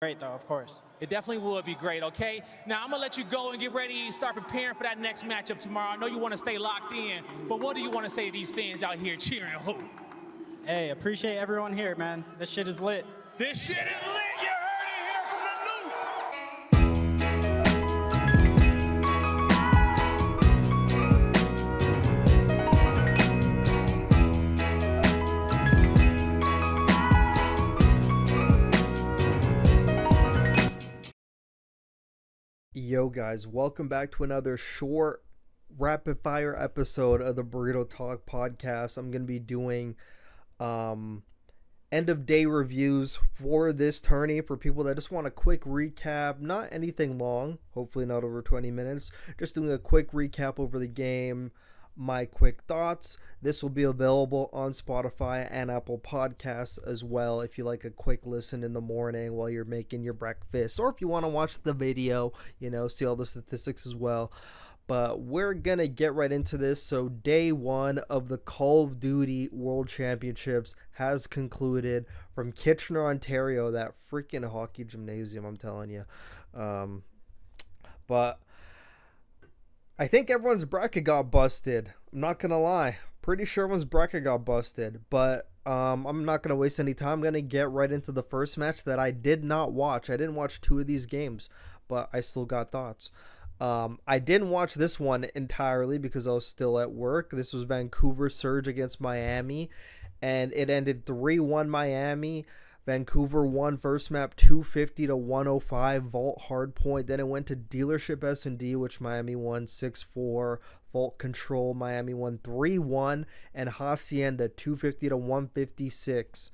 Great, though, of course. It definitely would be great, okay? Now, I'm going to let you go and get ready, start preparing for that next matchup tomorrow. I know you want to stay locked in, but what do you want to say to these fans out here cheering who? Hey, appreciate everyone here, man. This shit is lit. This shit is lit. You heard it here from the loop. Yo guys, welcome back to another short rapid fire episode of the Borito Talk podcast. I'm going to be doing end of day reviews for this tourney for people that just want a quick recap, not anything long, hopefully not over 20 minutes, just doing a quick recap over the game, my quick thoughts. This will be available on Spotify and Apple Podcasts as well if you like a quick listen in the morning while you're making your breakfast, or if you want to watch the video, see all the statistics as well. But we're gonna get right into this. So day one of the Call of Duty World Championships has concluded from Kitchener, Ontario, that freaking hockey gymnasium, I'm telling you. But I think everyone's bracket got busted. I'm not going to lie. Pretty sure everyone's bracket got busted. But I'm not going to waste any time. I'm going to get right into the first match that I did not watch. I didn't watch two of these games, but I still got thoughts. I didn't watch this one entirely because I was still at work. This was Vancouver Surge against Miami, and it ended 3-1 Miami. Vancouver won first map 250-105 Vault Hardpoint. Then it went to Dealership S&D, which Miami won 6-4. Vault Control, Miami won 3-1. And Hacienda 250-156.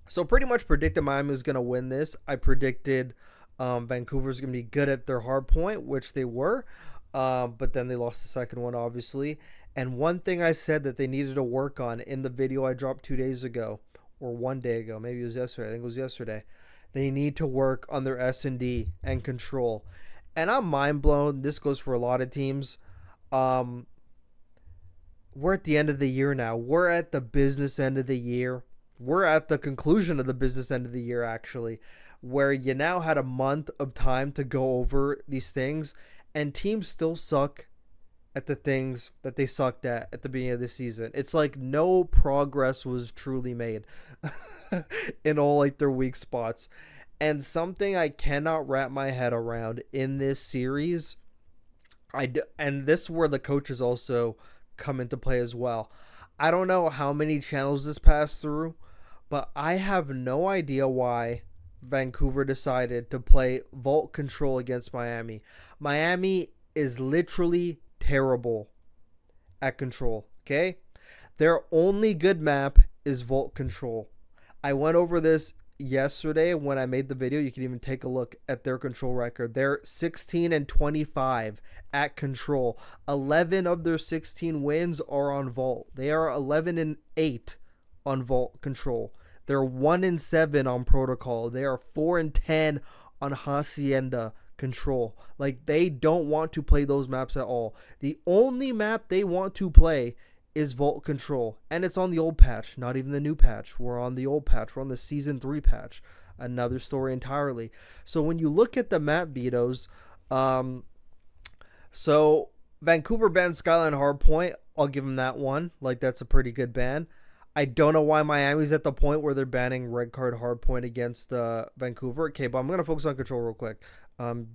So pretty much predicted Miami was going to win this. I predicted Vancouver's going to be good at their hardpoint, which they were. But then they lost the second one, obviously. And one thing I said that they needed to work on in the video I dropped 2 days ago, or 1 day ago, maybe it was yesterday. I think it was yesterday. They need to work on their S&D and control. And I'm mind blown. This goes for a lot of teams. We're at the end of the year now. We're at the business end of the year. We're at the conclusion of the business end of the year, actually, where you now had a month of time to go over these things, and teams still suck at the things that they sucked at the beginning of the season. It's like no progress was truly made in all like their weak spots. And something I cannot wrap my head around in this series, and this is where the coaches also come into play as well. I don't know how many channels this passed through, but I have no idea why Vancouver decided to play Vault Control against Miami. Miami is literally terrible at control, okay? Their only good map is Vault Control. I went over this yesterday when I made the video. You can even take a look at their control record. They're 16-25 at control. 11 of their 16 wins are on Vault. They are 11-8 on Vault Control. They're 1-7 on Protocol. They are 4-10 on Hacienda Control. Like, they don't want to play those maps at all. The only map they want to play is Vault Control, and it's on the old patch, not even the new patch. We're on the old patch. We're on the Season 3 patch. Another story entirely. So when you look at the map vetoes, so Vancouver banned Skyline Hardpoint. I'll give them that one. Like, that's a pretty good ban. I don't know why Miami's at the point where they're banning red card hardpoint against Vancouver. Okay, but I'm going to focus on control real quick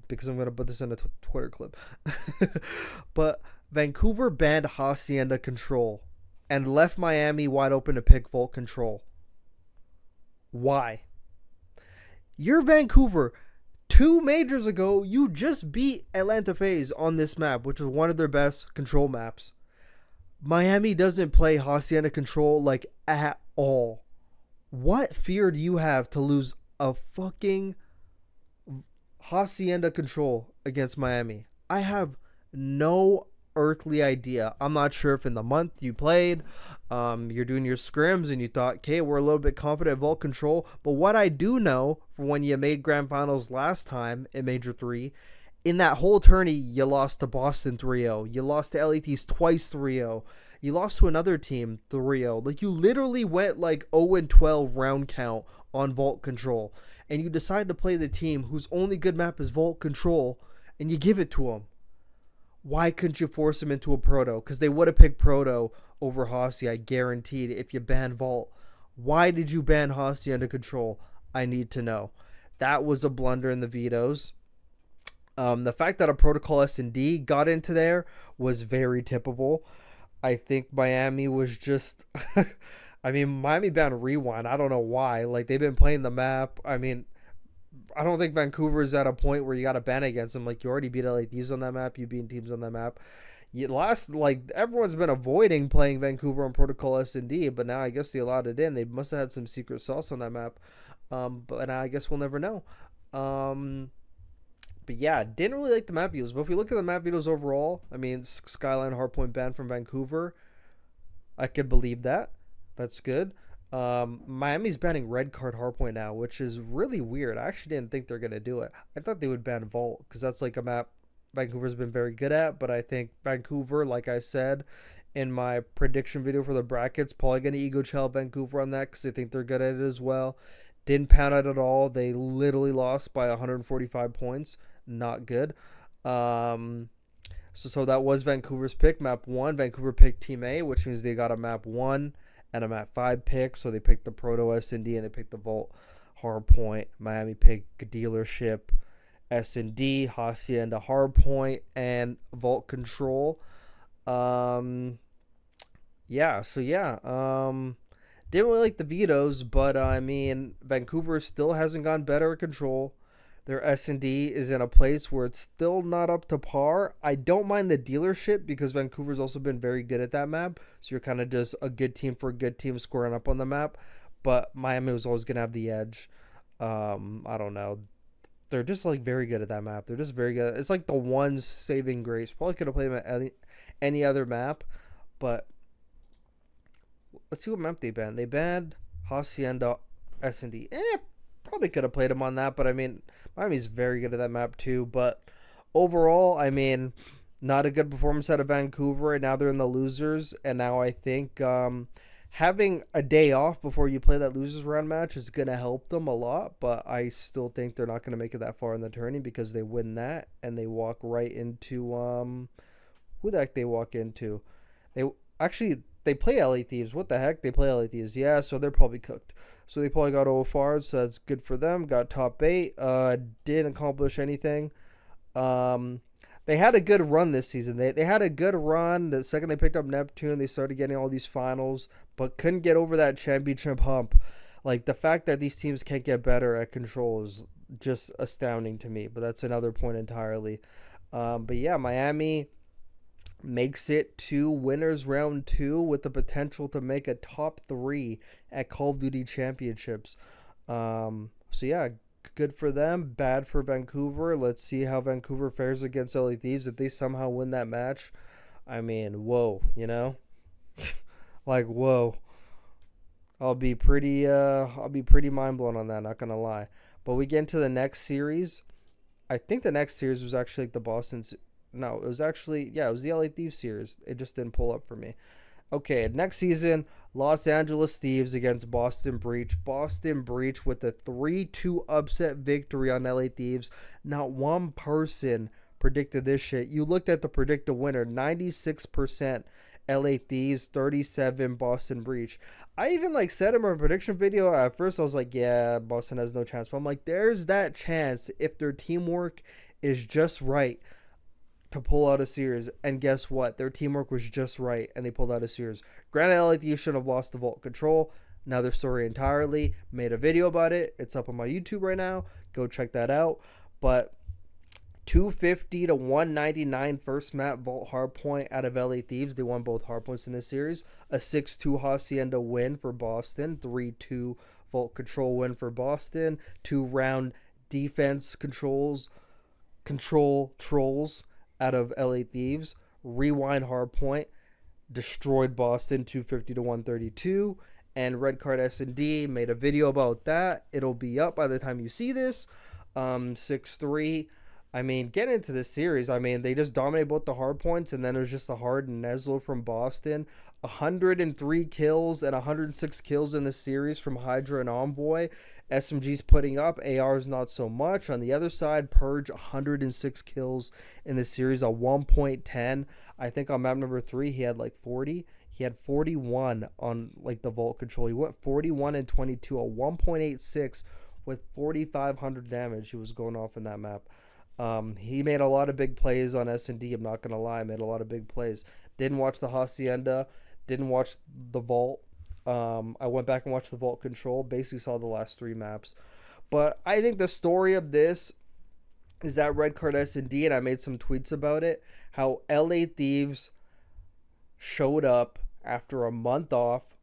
because I'm going to put this in a Twitter clip. But Vancouver banned Hacienda Control and left Miami wide open to pick Vault Control. Why? You're Vancouver. 2 majors ago, you just beat Atlanta Faze on this map, which is one of their best control maps. Miami doesn't play Hacienda Control like at all. What fear do you have to lose a fucking Hacienda Control against Miami? I have no earthly idea. I'm not sure if in the month you played, you're doing your scrims and you thought, okay, we're a little bit confident at Vault Control. But what I do know from when you made Grand Finals last time in Major 3, in that whole tourney, you lost to Boston 3-0. You lost to LATs twice 3-0. You lost to another team 3-0. Like, you literally went like 0-12 round count on Vault Control, and you decide to play the team whose only good map is Vault Control, and you give it to them. Why couldn't you force them into a Proto? Because they would have picked Proto over Hossie, I guaranteed, if you ban Vault. Why did you ban Hossie under Control? I need to know. That was a blunder in the vetoes. The fact that a Protocol S&D got into there was very tippable. I think Miami was just... I mean, Miami banned Rewind. I don't know why. Like, they've been playing the map. I mean, I don't think Vancouver is at a point where you got to ban against them. Like, you already beat LA Thieves on that map. You beat teams on that map. Everyone's been avoiding playing Vancouver on Protocol S&D, but now I guess they allowed it in. They must have had some secret sauce on that map. But I guess we'll never know. But yeah, didn't really like the map views. But if we look at the map views overall, I mean, Skyline Hardpoint banned from Vancouver. I could believe that. That's good. Miami's banning Red Card Hardpoint now, which is really weird. I actually didn't think they're going to do it. I thought they would ban Vault because that's like a map Vancouver's been very good at. But I think Vancouver, like I said in my prediction video for the brackets, probably going to ego child Vancouver on that because they think they're good at it as well. Didn't pound it at all. They literally lost by 145 points. Not good. So that was Vancouver's pick. Map 1, Vancouver picked Team A, which means they got a map 1 and a map 5 pick. So they picked the Proto S&D and they picked the Vault Hardpoint. Miami picked Dealership S&D, Hacienda Hardpoint, and Vault Control. Didn't really like the vetoes, but I mean, Vancouver still hasn't gotten better at Control. Their S&D is in a place where it's still not up to par. I don't mind the Dealership because Vancouver's also been very good at that map. So you're kind of just a good team for a good team scoring up on the map. But Miami was always going to have the edge. I don't know. They're just like very good at that map. They're just very good. It's like the one saving grace. Probably could have played them at any other map. But let's see what map they banned. They banned Hacienda S&D. Probably could have played him on that, but I mean, Miami's very good at that map too. But overall, I mean, not a good performance out of Vancouver, and now they're in the losers. And now I think having a day off before you play that losers round match is going to help them a lot. But I still think they're not going to make it that far in the tourney because they win that and they walk right into who the heck they walk into? They play LA Thieves. What the heck? They play LA Thieves. Yeah, so they're probably cooked. So they probably got OFRs, so that's good for them. Got top 8. Didn't accomplish anything. They had a good run this season. They had a good run. The second they picked up Neptune, they started getting all these finals, but couldn't get over that championship hump. Like, the fact that these teams can't get better at Control is just astounding to me, but that's another point entirely. But yeah, Miami makes it to winners round 2 with the potential to make a top 3 at Call of Duty Championships. So yeah, good for them, bad for Vancouver. Let's see how Vancouver fares against LA Thieves. If they somehow win that match, I mean, whoa, you know? Like, whoa. I'll be pretty mind blown on that, not gonna lie. But we get into the next series. I think the next series was actually like the Boston's. No, it was actually, yeah, it was the LA Thieves series. It just didn't pull up for me. Okay, next season, Los Angeles Thieves against Boston Breach. Boston Breach with a 3-2 upset victory on LA Thieves. Not one person predicted this shit. You looked at the predicted winner, 96% LA Thieves, 37 Boston Breach. I even said in my prediction video, at first I was like, yeah, Boston has no chance. But I'm like, there's that chance if their teamwork is just right to pull out a series. And guess what? Their teamwork was just right, and they pulled out a series. Granted, LA Thieves should have lost the Vault Control. Another story entirely. Made a video about it. It's up on my YouTube right now. Go check that out. But 250 to 199 first map Vault Hardpoint out of LA Thieves. They won both Hardpoints in this series. A 6-2 Hacienda win for Boston. 3-2 Vault Control win for Boston. 2-round defense control trolls out of LA Thieves. Rewind Hardpoint destroyed Boston 250 to 132. And Red Card S&D made a video about that. It'll be up by the time you see this. 6-3. I mean, get into this series. I mean, they just dominated both the hard points, and then it was just a hard Neslo from Boston. 103 kills and 106 kills in the series from Hydra and Envoy. SMG's putting up, AR's not so much. On the other side, Purge 106 kills in the series, a 1.10. I think on map number 3 he had like 40. He had 41 on like the Vault Control. He went 41 and 22, a 1.86 with 4,500 damage. He was going off in that map. He made a lot of big plays on S&D. I'm not gonna lie, made a lot of big plays. Didn't watch the Hacienda. Didn't watch the Vault. I went back and watched the Vault Control. Basically saw the last 3 maps. But I think the story of this is that red card S&D, and I made some tweets about it, how LA Thieves showed up after a month off,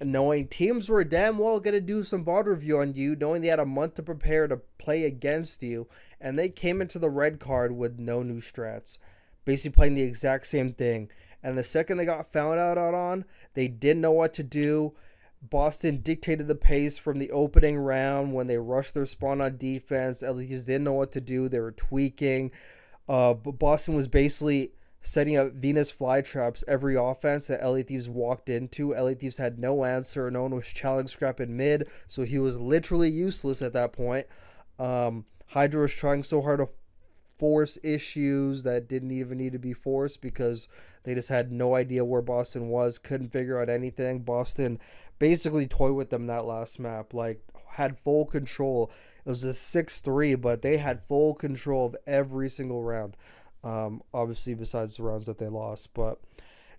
knowing teams were damn well going to do some VOD review on you, knowing they had a month to prepare to play against you, and they came into the red card with no new strats, basically playing the exact same thing. And the second they got found out on, they didn't know what to do. Boston dictated the pace from the opening round when they rushed their spawn on defense. LETs didn't know what to do. They were tweaking. But Boston was basically setting up Venus flytraps every offense that LA Thieves walked into. LA Thieves had no answer. No one was challenge scrap in mid, so he was literally useless at that point. Hydra was trying so hard to force issues that didn't even need to be forced because they just had no idea where Boston was, couldn't figure out anything. Boston basically toyed with them that last map, like had full control. It was a 6-3, but they had full control of every single round. Obviously besides the rounds that they lost, but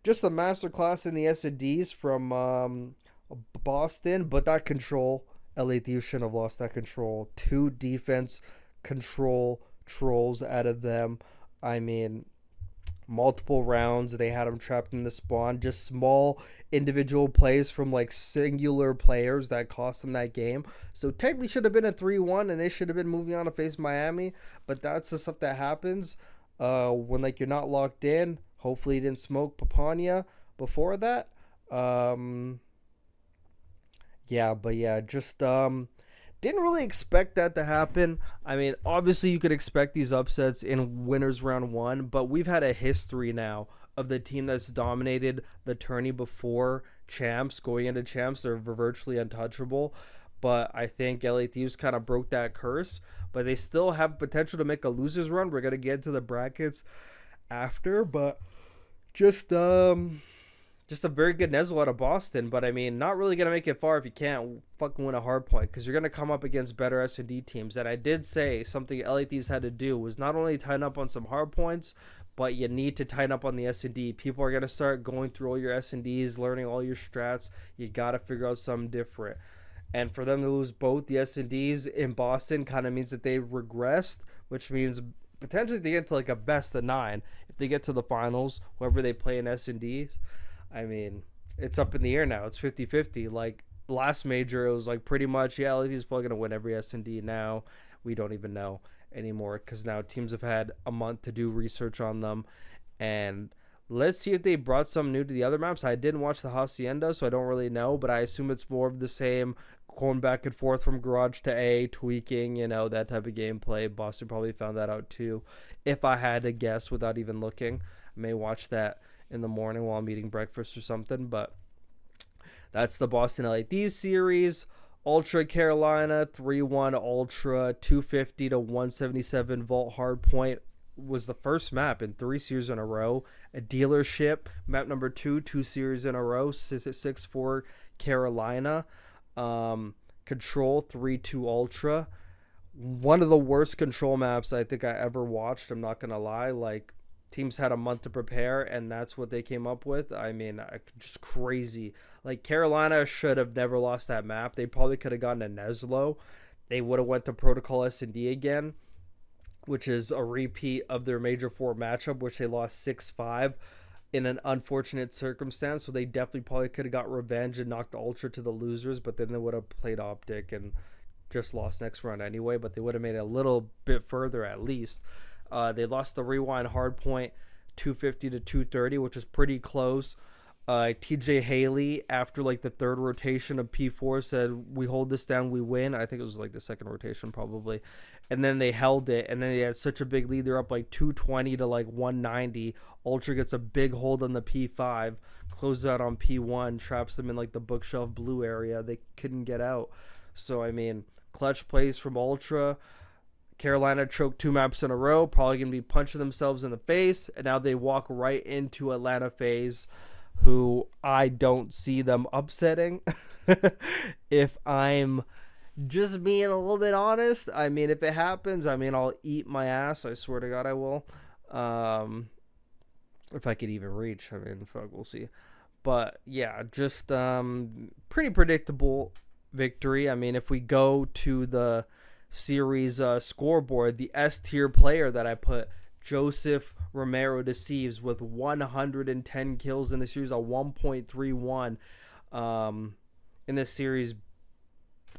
just a masterclass in the S&Ds from Boston. But that control, LA Thieves shouldn't have lost that control. 2 defense control trolls out of them. I mean, multiple rounds they had them trapped in the spawn. Just small individual plays from like singular players that cost them that game. So technically should have been a 3-1 and they should have been moving on to face Miami, but that's the stuff that happens when like you're not locked in. Hopefully you didn't smoke Papania before that. Just didn't really expect that to happen. I mean, obviously you could expect these upsets in winners round 1, but we've had a history now of the team that's dominated the tourney before champs. Going into champs, they're virtually untouchable. But I think LA Thieves kind of broke that curse. But they still have potential to make a losers run. We're going to get into the brackets after. But just a very good Nezzle out of Boston. But, I mean, not really going to make it far if you can't fucking win a hard point. Because you're going to come up against better S&D teams. And I did say something LA Thieves had to do was not only tighten up on some hard points, but you need to tighten up on the S&D. People are going to start going through all your S&Ds, learning all your strats. You got to figure out something different. And for them to lose both the S&Ds in Boston kind of means that they regressed, which means potentially they get to like a best of 9. If they get to the finals, whoever they play in S&Ds, I mean, it's up in the air now. It's 50-50. Like last major, it was like pretty much, yeah, LA's probably going to win every S&D. Now we don't even know anymore because now teams have had a month to do research on them. And let's see if they brought some new to the other maps. I didn't watch the Hacienda, so I don't really know, but I assume it's more of the same, going back and forth from garage to A, tweaking, that type of gameplay. Boston probably found that out too. If I had to guess without even looking, I may watch that in the morning while I'm eating breakfast or something, but that's the Boston LA Thieves series. Ultra Carolina, 3-1 Ultra, 250 to 177 Vault Hardpoint was the first map in 3 series in a row. A dealership, map number 2 series in a row, 6-4 Carolina. Control 3-2 Ultra. One of the worst control maps I think I ever watched. I'm not gonna lie. Like, teams had a month to prepare, and that's what they came up with. I mean, just crazy. Like, Carolina should have never lost that map. They probably could have gotten a Neslo. They would have went to Protocol S&D again, which is a repeat of their Major 4 matchup, which they lost 6-5 in an unfortunate circumstance. So they definitely probably could have got revenge and knocked Ultra to the losers, but then they would have played OpTic and just lost next round anyway, but they would have made it a little bit further at least. They lost the Rewind Hardpoint 250 to 230, which was pretty close. TJ Haley, after like the third rotation of P4, said, "We hold this down, we win." I think it was like the second rotation probably. And then they held it, and then they had such a big lead. They're up like 220 to like 190. Ultra gets a big hold on the P5, closes out on P1, traps them in like the bookshelf blue area. They couldn't get out. So, I mean, clutch plays from Ultra. Carolina choked 2 maps in a row, probably going to be punching themselves in the face. And now they walk right into Atlanta Faze, who I don't see them upsetting. If I'm just being a little bit honest, I mean, if it happens, I mean, I'll eat my ass. I swear to God I will. If I could even reach. I mean, fuck, we'll see. But, yeah, just pretty predictable victory. I mean, if we go to the series scoreboard, the S tier player that I put, Joseph Romero Thieves, with 110 kills in the series, a 1.31 in this series,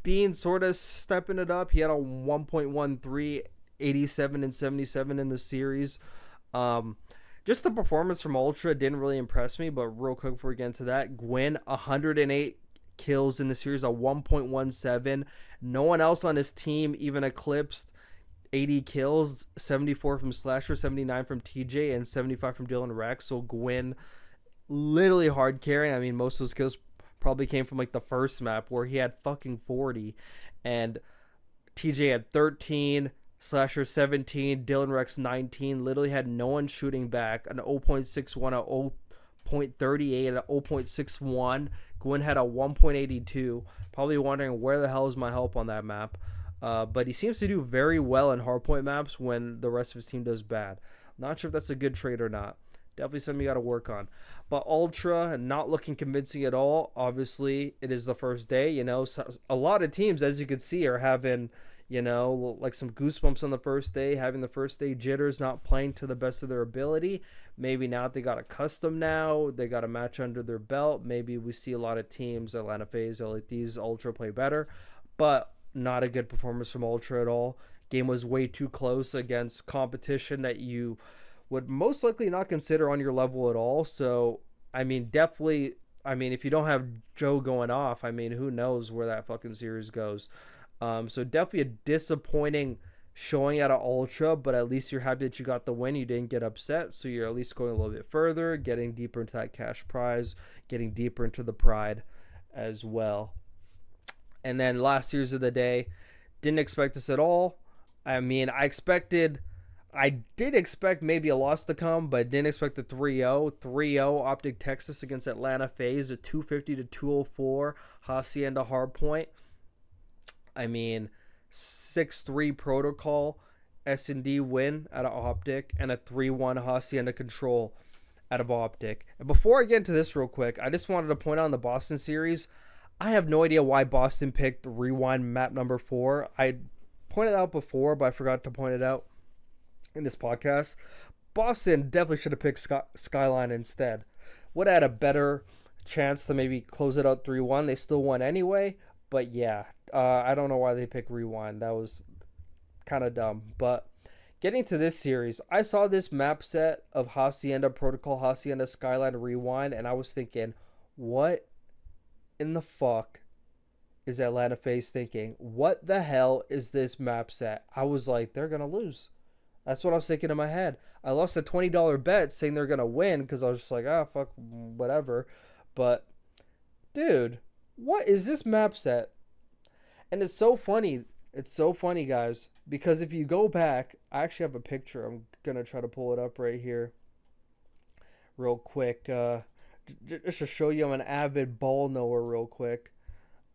being sort of stepping it up. He had a 1.13, 87 and 77 in the series. Just the performance from Ultra didn't really impress me, but real quick before we get into that, Gwyn, 108 kills in the series, a 1.17. No one else on his team even eclipsed 80 kills, 74 from Slasher, 79 from TJ, and 75 from Dylan Rex. So Gwyn literally hard carrying. I mean, most of those kills probably came from like the first map where he had fucking 40, and TJ had 13, Slasher 17, Dylan Rex 19. Literally had no one shooting back. An 0.61, a 0.38, and a 0.61. Gwyn had a 1.82. Probably wondering where the hell is my help on that map. But he seems to do very well in hardpoint maps when the rest of his team does bad. Not sure if that's a good trade or not. Definitely something you got to work on. But Ultra, not looking convincing at all. Obviously, it is the first day. You know, so a lot of teams, as you can see, are having, you know, like some goosebumps on the first day, having the first day jitters, not playing to the best of their ability. Maybe now they got accustomed now. They got a match under their belt. Maybe we see a lot of teams, Atlanta Faze, these Ultra play better. But not a good performance from Ultra at all. Game was way too close against competition that you would most likely not consider on your level at all. So, I mean, definitely, I mean, if you don't have Joe going off, I mean, who knows where that fucking series goes. So definitely a disappointing showing out of Ultra, but at least you're happy that you got the win. You didn't get upset, so you're at least going a little bit further, getting deeper into that cash prize, getting deeper into the pride as well. And then last series of the day, didn't expect this at all. I mean, I did expect maybe a loss to come, but didn't expect the 3-0. 3-0 OpTic Texas against Atlanta Faze, a 250 to 204 Hacienda Hardpoint. I mean, 6-3 Protocol S&D win out of OpTic, and a 3-1 Hacienda Control out of OpTic. And before I get into this real quick, I just wanted to point out in the Boston series, I have no idea why Boston picked Rewind map number 4. I pointed out before, but I forgot to point it out in this podcast. Boston definitely should have picked Skyline instead. Would have had a better chance to maybe close it out 3-1. They still won anyway, but yeah, I don't know why they picked Rewind. That was kind of dumb. But getting to this series, I saw this map set of Hacienda Protocol, Hacienda Skyline Rewind, and I was thinking, what in the fuck is Atlanta Faze thinking? What the hell is this map set? I was like, they're going to lose. That's what I was thinking in my head. I lost a $20 bet saying they're going to win because I was just like, fuck, whatever. But, dude, what is this map set? And it's so funny. It's so funny, guys, because if you go back, I actually have a picture. I'm going to try to pull it up right here real quick. Just to show you I'm an avid ball knower real quick.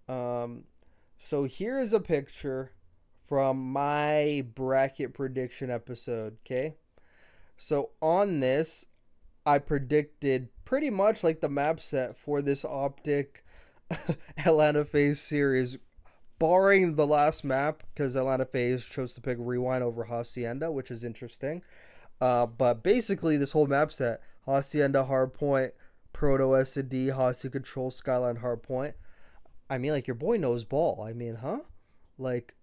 So here is a picture from my bracket prediction episode, okay? So on this, I predicted pretty much like the map set for this OpTic Atlanta Faze series, barring the last map, because Atlanta Faze chose to pick Rewind over Hacienda, which is interesting. But basically, this whole map set, Hacienda Hardpoint, Proto S&D, Hacienda Control, Skyline Hardpoint. I mean, like, your boy knows ball. I mean, huh? Like,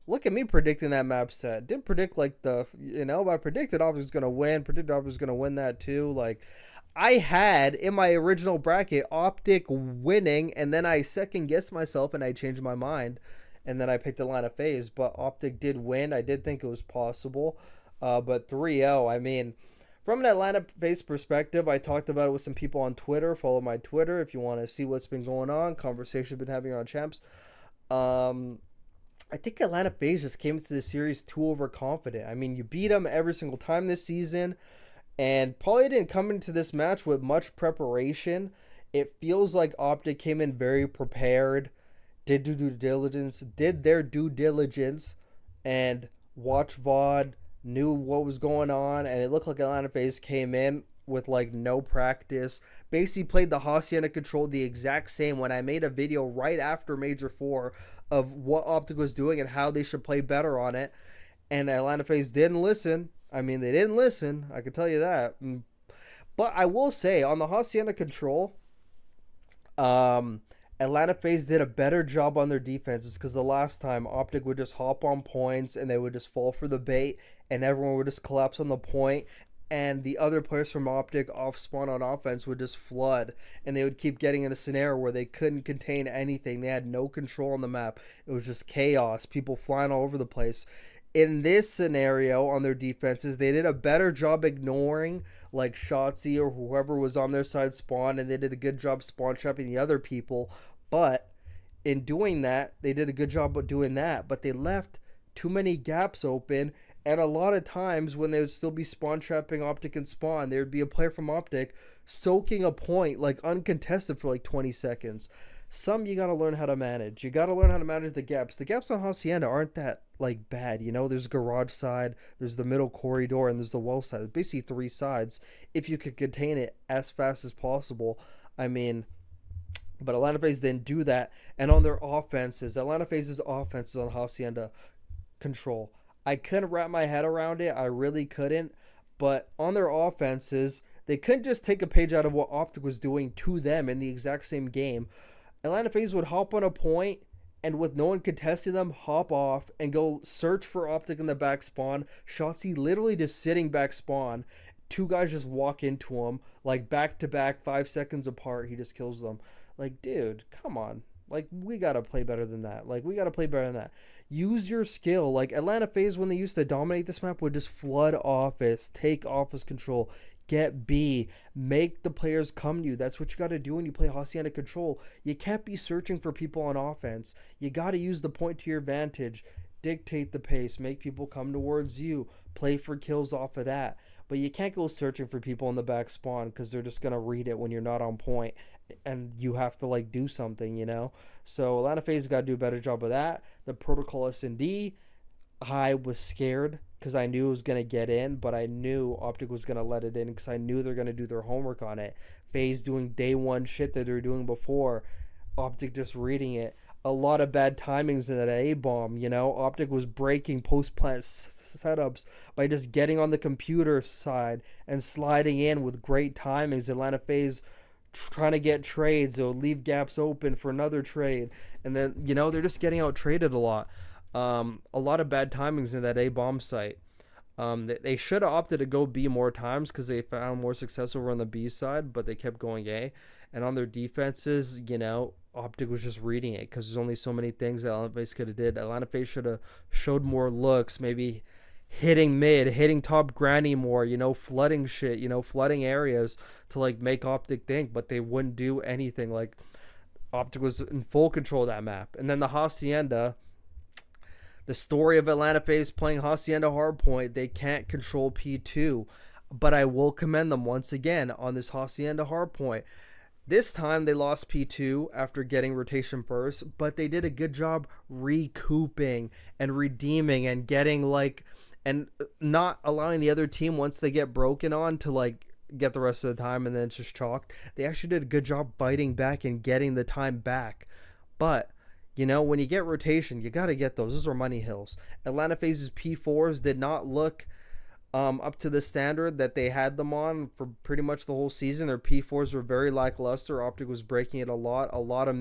look at me predicting that map set. Didn't predict, like, but I predicted OpTic was going to win. Predicted OpTic was going to win that, too. Like, I had in my original bracket OpTic winning, and then I second guessed myself and I changed my mind, and then I picked Atlanta Faze. But OpTic did win. I did think it was possible, but 3-0. I mean, from an Atlanta Faze perspective, I talked about it with some people on Twitter. Follow my Twitter if you want to see what's been going on. Conversation been having on Champs. I think Atlanta Faze just came into the series too overconfident. I mean, you beat them every single time this season, and probably didn't come into this match with much preparation. It feels like OpTic came in very prepared, did their due diligence, and watched VOD, knew what was going on, and it looked like Atlanta Faze came in with like no practice. Basically played the Hacienda control the exact same when I made a video right after Major 4 of what OpTic was doing and how they should play better on it. And Atlanta Faze didn't listen. I mean, they didn't listen. I can tell you that. But I will say, on the Hacienda control, Atlanta Faze did a better job on their defenses, because the last time OpTic would just hop on points and they would just fall for the bait and everyone would just collapse on the point, and the other players from OpTic off spawn on offense would just flood, and they would keep getting in a scenario where they couldn't contain anything. They had no control on the map. It was just chaos, people flying all over the place. In this scenario, on their defenses, they did a better job ignoring like Shotzi or whoever was on their side spawn, and they did a good job spawn trapping the other people. But in doing that, they did a good job of doing that, but they left too many gaps open. And a lot of times when they would still be spawn trapping OpTic and spawn, there would be a player from OpTic soaking a point like uncontested for like 20 seconds. Some you got to learn how to manage. You got to learn how to manage the gaps. The gaps on Hacienda aren't that like bad, you know. There's garage side, there's the middle corridor, and there's the well side. There's basically 3 sides if you could contain it as fast as possible. I mean, but Atlanta Faze didn't do that. And on their offenses, Atlanta Faze's offenses on Hacienda control, I couldn't wrap my head around it. I really couldn't. But on their offenses, they couldn't just take a page out of what OpTic was doing to them in the exact same game. Atlanta Faze would hop on a point, and with no one contesting them, hop off and go search for OpTic in the back spawn. Shotzi literally just sitting back spawn. 2 guys just walk into him, like back to back, 5 seconds apart. He just kills them. Like, dude, come on. Like, we got to play better than that. Like, we got to play better than that. Use your skill. Like, Atlanta Faze, when they used to dominate this map, would just flood office, take office control, get B, make the players come to you. That's what you got to do when you play Hacienda control. You can't be searching for people on offense. You got to use the point to your advantage. Dictate the pace. Make people come towards you. Play for kills off of that. But you can't go searching for people in the back spawn, because they're just going to read it when you're not on point. And you have to like do something, you know. So Atlanta Faze got to do a better job of that. The protocol S&D, I was scared because I knew it was going to get in, but I knew OpTic was going to let it in because I knew they're going to do their homework on it. Faze doing day one shit that they're doing before, OpTic just reading it. A lot of bad timings in that A-bomb, you know. OpTic was breaking post-plant setups by just getting on the computer side and sliding in with great timings. Atlanta Faze trying to get trades, they'll leave gaps open for another trade, and then, you know, they're just getting out traded a lot. A lot of bad timings in that A-bomb site. They should have opted to go B more times because they found more success over on the B side, but they kept going A. And on their defenses, you know, OpTic was just reading it because there's only so many things that Atlanta Faze could have did. Atlanta Faze should have showed more looks, maybe hitting mid, hitting top granny more, you know, flooding shit, you know, flooding areas to like make OpTic think, but they wouldn't do anything. Like, OpTic was in full control of that map. And then the Hacienda, the story of Atlanta Faze playing Hacienda hardpoint, they can't control P2, but I will commend them once again on this Hacienda hardpoint. This time they lost P2 after getting rotation first, but they did a good job recouping and redeeming and getting like, and not allowing the other team, once they get broken on, to like get the rest of the time and then it's just chalked. They actually did a good job fighting back and getting the time back. But, you know, when you get rotation, you got to get those. Those are money hills. Atlanta Faze's P4s did not look up to the standard that they had them on for pretty much the whole season. Their P4s were very lackluster. OpTic was breaking it a lot of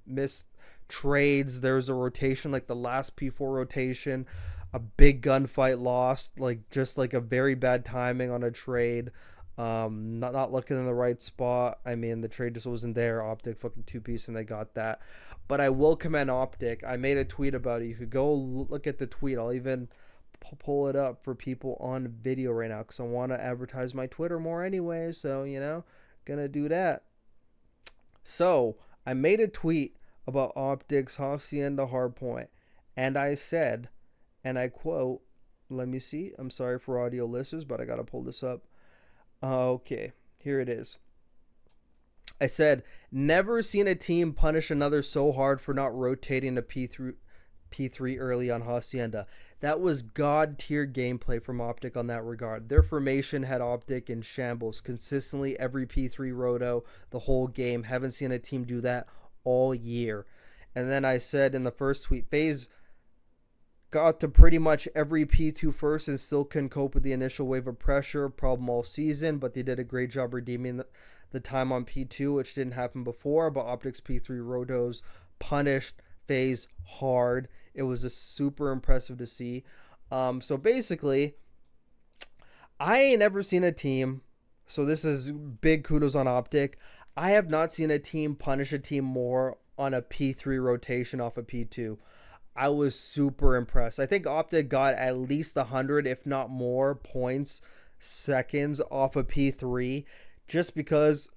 missed trades. There was a rotation, like the last P4 rotation, a big gunfight lost, like just like a very bad timing on a trade. Not looking in the right spot. I mean, the trade just wasn't there. OpTic fucking 2-piece, and they got that. But I will commend OpTic. I made a tweet about it. You could go look at the tweet. I'll even pull it up for people on video right now because I want to advertise my Twitter more anyway. So, gonna do that. So, I made a tweet about OpTic's Hacienda Hardpoint, and I said, and I quote, let me see. I'm sorry for audio listeners, but I gotta pull this up. Okay, here it is. I said, never seen a team punish another so hard for not rotating a P3 early on Hacienda. That was god tier gameplay from OpTic on that regard. Their formation had OpTic in shambles consistently every P3 roto the whole game. Haven't seen a team do that all year. And then I said in the first tweet, Faze got to pretty much every P2 first and still couldn't cope with the initial wave of pressure. Problem all season, but they did a great job redeeming the time on P2, which didn't happen before. But OpTic's P3 rotos punished Faze hard. It was a super impressive to see. So basically, I ain't never seen a team. So this is big kudos on OpTic. I have not seen a team punish a team more on a P3 rotation off a P2. I was super impressed. I think OpTic got at least 100, if not more, points, seconds off a P3 just because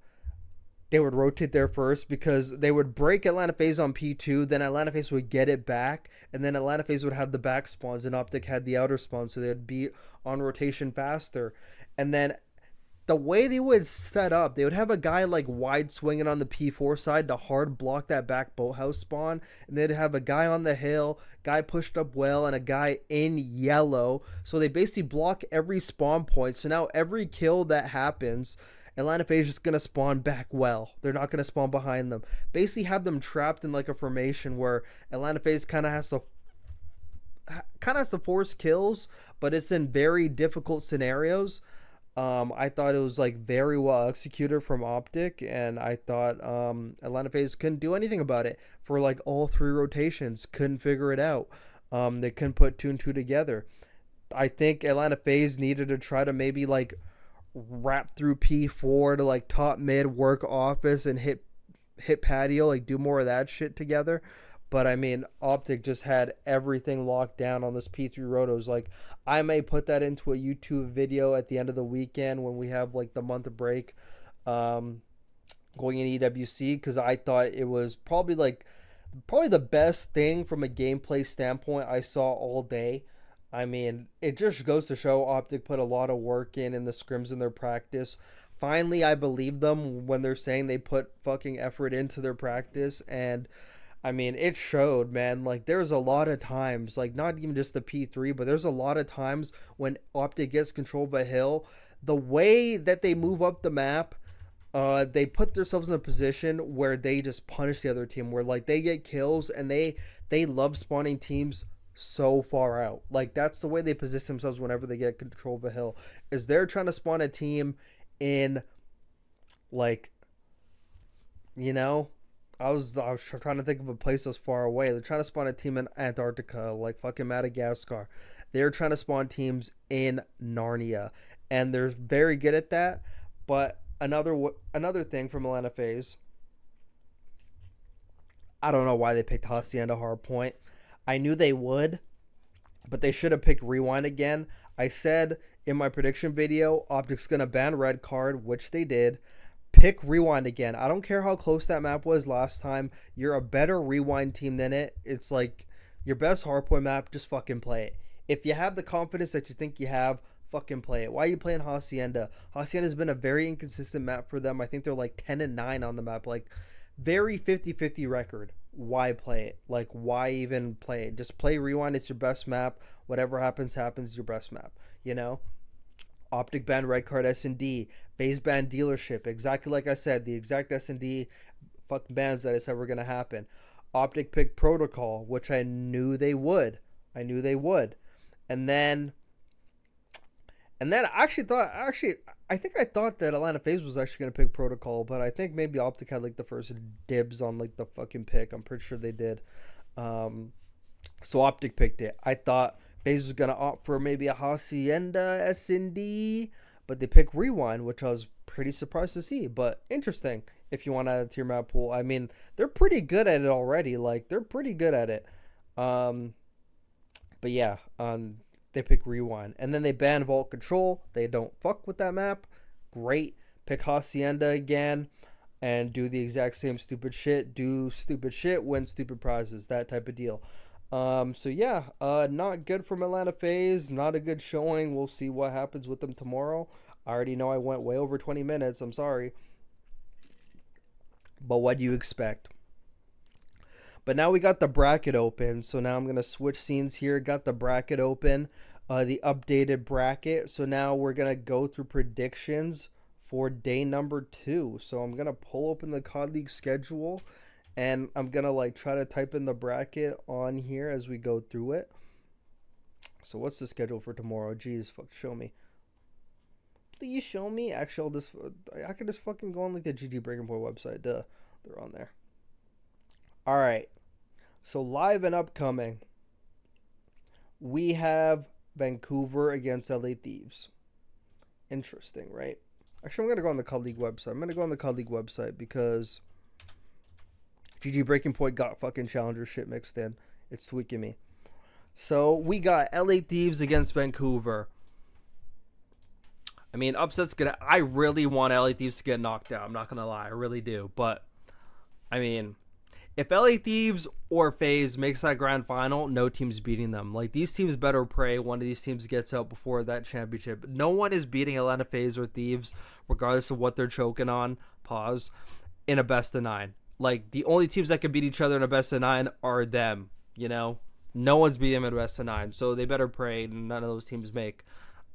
they would rotate there first, because they would break Atlanta Faze on P2, then Atlanta Faze would get it back, and then Atlanta Faze would have the back spawns, and OpTic had the outer spawns, so they'd be on rotation faster. And then the way they would set up, they would have a guy like wide swinging on the P4 side to hard block that back boathouse spawn, and they'd have a guy on the hill, guy pushed up well, and a guy in yellow. So they basically block every spawn point. So now every kill that happens, Atlanta Faze is going to spawn back well. They're not going to spawn behind them. Basically have them trapped in like a formation where Atlanta Faze kind of has to force kills, but it's in very difficult scenarios. I thought it was like very well executed from OpTic, and I thought Atlanta Faze couldn't do anything about it for like all 3 rotations. Couldn't figure it out. They couldn't put 2 and 2 together. I think Atlanta Faze needed to try to maybe like wrap through P4 to like top mid, work office, and hit patio, like do more of that shit together. But I mean, OpTic just had everything locked down on this P3 rotos. Like, I may put that into a YouTube video at the end of the weekend when we have like the month of break going in EWC, because I thought it was probably the best thing from a gameplay standpoint I saw all day. I mean, it just goes to show OpTic put a lot of work in the scrims in their practice. Finally, I believe them when they're saying they put fucking effort into their practice. And I mean, it showed, man. Like, there's a lot of times, like, not even just the P3, but there's a lot of times when OpTic gets control of a hill. The way that they move up the map, they put themselves in a position where they just punish the other team, where, like, they get kills, and they love spawning teams so far out. Like, that's the way they position themselves whenever they get control of a hill, is they're trying to spawn a team in, like, I was trying to think of a place that's far away. They're trying to spawn a team in Antarctica, like fucking Madagascar. They're trying to spawn teams in Narnia, and they're very good at that. But another thing from Atlanta Faze, I don't know why they picked Hacienda Hardpoint. I knew they would, but they should have picked Rewind again. I said in my prediction video, OpTic's gonna ban red card, which they did. Pick Rewind again. I don't care how close that map was last time. You're a better Rewind team than it. It's like your best hardpoint map. Just fucking play it. If you have the confidence that you think you have, fucking play it. Why are you playing Hacienda? Hacienda's been a very inconsistent map for them. I think they're like 10-9 on the map. Like, very 50-50 record. Why play it? Like, why even play it? Just play Rewind. It's your best map. Whatever happens, your best map. OpTic banned red card S&D. Faze banned dealership. Exactly like I said. The exact S&D fucking bans that I said were going to happen. OpTic picked protocol, which I knew they would. And then I think I thought that Atlanta Faze was actually going to pick protocol, but I think maybe OpTic had like the first dibs on like the fucking pick. I'm pretty sure they did. So OpTic picked it. I thought Faze was going to opt for maybe a Hacienda S&D, but they pick Rewind, which I was pretty surprised to see, but interesting if you want to add it to your map pool. I mean, they're pretty good at it already. Like, they're pretty good at it. But yeah, they pick Rewind. And then they ban Vault Control. They don't fuck with that map. Great. Pick Hacienda again and do the exact same stupid shit. Do stupid shit, win stupid prizes. That type of deal. So yeah, not good from Atlanta Faze. Not a good showing. We'll see what happens with them tomorrow. I already know I went way over 20 minutes. I'm sorry. But what do you expect? But now we got the bracket open. So now I'm going to switch scenes here. Got the bracket open. The updated bracket. So now we're going to go through predictions for day number 2. So I'm going to pull open the COD League schedule. And I'm going to like try to type in the bracket on here as we go through it. So what's the schedule for tomorrow? Jeez, fuck, show me. Please show me. Actually, I could just fucking go on like the GG Breaking Point website. Duh, they're on there. All right. So live and upcoming, we have Vancouver against LA Thieves. Interesting, right? Actually, I'm going to go on the COD League website. I'm going to go on the COD League website because GG Breaking Point got fucking Challenger shit mixed in. It's tweaking me. So we got LA Thieves against Vancouver. I mean, upset's gonna. I really want LA Thieves to get knocked out. I'm not gonna lie, I really do. But I mean, if LA Thieves or FaZe makes that grand final, no team's beating them. Like, these teams better pray one of these teams gets out before that championship. No one is beating Atlanta FaZe or Thieves, regardless of what they're choking on. Pause. In a best of 9. Like, the only teams that can beat each other in a best of 9 are them. You know, no one's beating them in a best of 9, so they better pray none of those teams make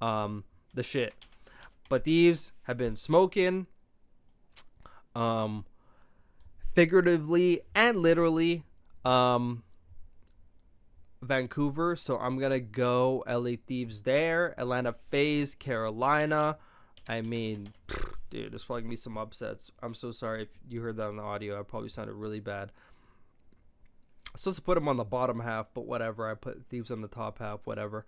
the shit. But Thieves have been smoking, figuratively and literally, Vancouver. So I'm gonna go LA Thieves there. Atlanta FaZe, Carolina. I mean, dude, there's probably gonna be some upsets. I'm so sorry if you heard that on the audio. I probably sounded really bad. I'm supposed to put them on the bottom half, but whatever. I put Thieves on the top half. Whatever.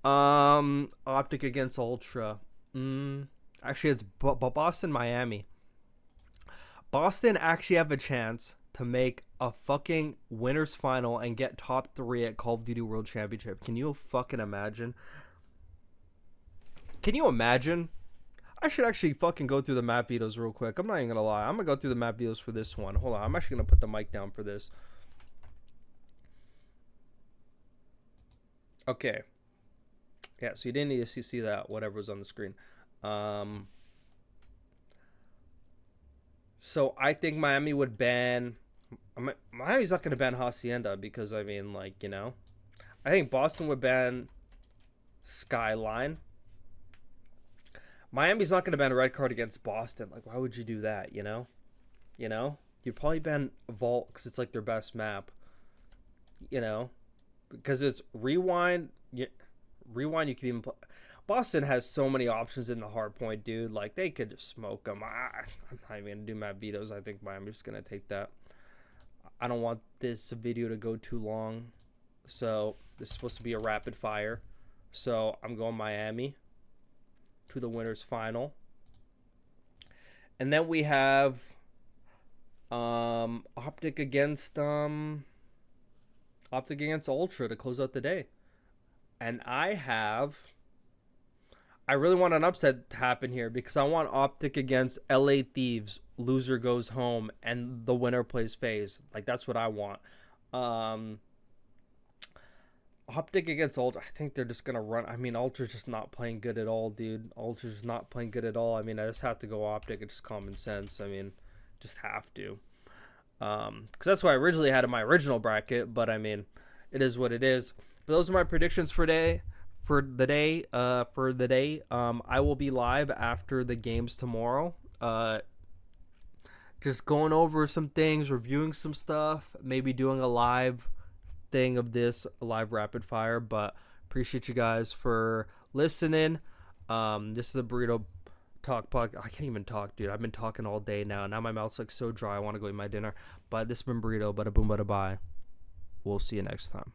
OpTic against Ultra. Actually, it's Boston, Miami. Boston actually have a chance to make a fucking winners final and get top 3 at Call of Duty World Championship. Can you fucking imagine? Can you imagine? I should actually fucking go through the map videos real quick. I'm not even gonna lie. I'm gonna go through the map videos for this one. Hold on. I'm actually gonna put the mic down for this. Okay. Yeah, so you didn't need to see that, whatever was on the screen. So I think Miami would ban... Miami's not going to ban Hacienda because, I mean, like, you know. I think Boston would ban Skyline. Miami's not going to ban a red card against Boston. Like, why would you do that, you know? You know? You'd probably ban Vault because it's, like, their best map. You know? Because it's Rewind... Rewind, you can even play. Boston has so many options in the hard point, dude. Like, they could just smoke them. I'm not even going to do map vetoes. I think Miami's just going to take that. I don't want this video to go too long. So, this is supposed to be a rapid fire. So, I'm going Miami to the winners final. And then we have OpTic against Ultra to close out the day. And I really want an upset to happen here because I want OpTic against LA Thieves. Loser goes home and the winner plays FaZe. Like, that's what I want. OpTic against Ultra. I think they're just going to run. I mean, Ultra's just not playing good at all, dude. Ultra's just not playing good at all. I mean, I just have to go OpTic. It's just common sense. I mean, just have to. Because that's what I originally had in my original bracket. But, I mean, it is what it is. But those are my predictions for the day. I will be live after the games tomorrow. Just going over some things, reviewing some stuff, maybe doing a live thing of this, a live rapid fire. But appreciate you guys for listening. This is the Burrito Talk podcast. I can't even talk, dude. I've been talking all day now. Now my mouth's like so dry. I want to go eat my dinner. But this has been Burrito. Bada boom, bada bye. We'll see you next time.